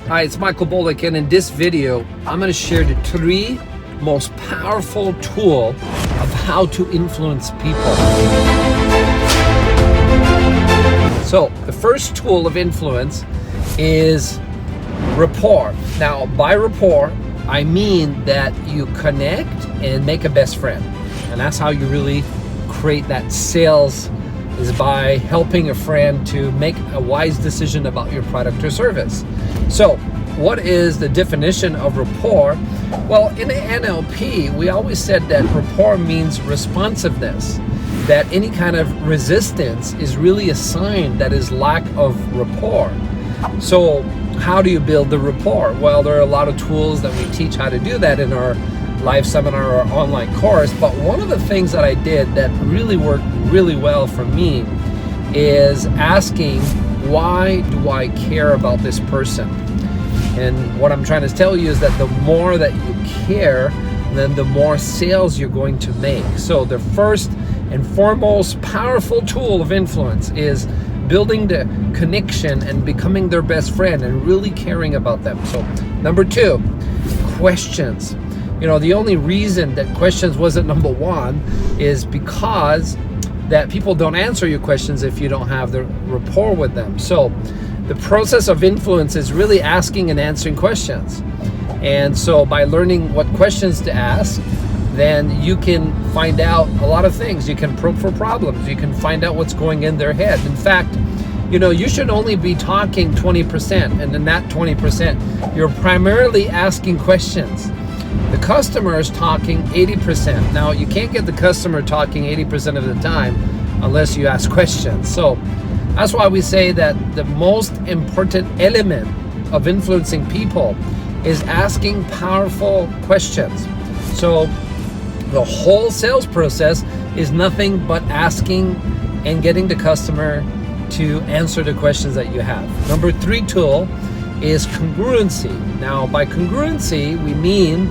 Hi, it's Michael Bullock, and in this video, I'm going to share the 3 most powerful tools of how to influence people. So, the first tool of influence is rapport. Now, by rapport, I mean that you connect and make a best friend. And that's how you really create that sales, is by helping a friend to make a wise decision about your product or service. So, what is the definition of rapport? Well, in the NLP, we always said that rapport means responsiveness, that any kind of resistance is really a sign that is lack of rapport. So, how do you build the rapport? Well, there are a lot of tools that we teach how to do that in our live seminar or online course, but one of the things that I did that really worked really well for me is asking, why do I care about this person? And what I'm trying to tell you is that the more that you care, then the more sales you're going to make. So the first and foremost powerful tool of influence is building the connection and becoming their best friend and really caring about them. So number 2, questions. You know, the only reason that questions wasn't number 1 is because that people don't answer your questions if you don't have the rapport with them. So the process of influence is really asking and answering questions. And so by learning what questions to ask, then you can find out a lot of things. You can probe for problems. You can find out what's going in their head. In fact, you know, you should only be talking 20%, and in that 20%, you're primarily asking questions. The customer is talking 80%. Now, you can't get the customer talking 80% of the time unless you ask questions. So that's why we say that the most important element of influencing people is asking powerful questions. So the whole sales process is nothing but asking and getting the customer to answer the questions that you have. Number 3 tool is congruency. Now, by congruency, we mean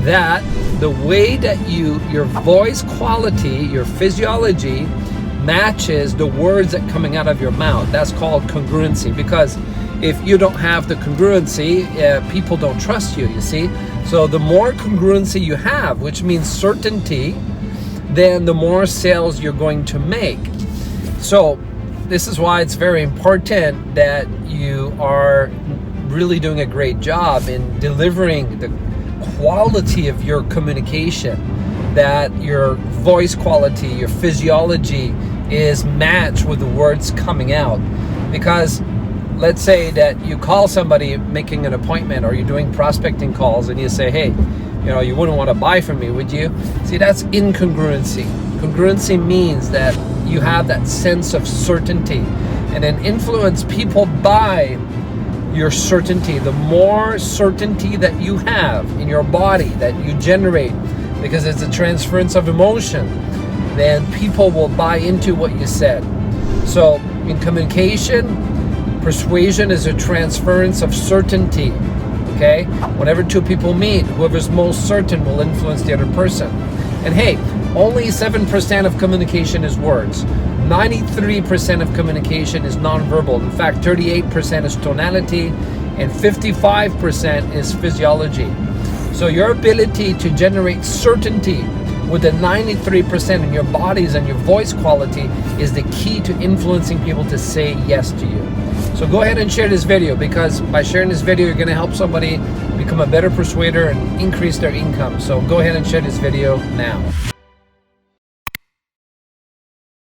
that the way that your voice quality, your physiology matches the words that coming out of your mouth. That's called congruency, because if you don't have the congruency, people don't trust you, you see? So the more congruency you have, which means certainty, then the more sales you're going to make. So this is why it's very important that you are really doing a great job in delivering the quality of your communication, that your voice quality, your physiology is matched with the words coming out. Because let's say that you call somebody making an appointment, or you're doing prospecting calls, and you say, hey, you know, you wouldn't want to buy from me, would you? See, that's incongruency. Congruency means that you have that sense of certainty, and then influence people by your certainty. The more certainty that you have in your body, that you generate, because it's a transference of emotion, then people will buy into what you said. So in communication, persuasion is a transference of certainty. Okay? Whenever 2 people meet, whoever's most certain will influence the other person. And hey, only 7% of communication is words. 93% of communication is nonverbal. In fact, 38% is tonality, and 55% is physiology. So your ability to generate certainty with the 93% in your bodies and your voice quality is the key to influencing people to say yes to you. So go ahead and share this video, because by sharing this video, you're going to help somebody become a better persuader and increase their income. So go ahead and share this video now.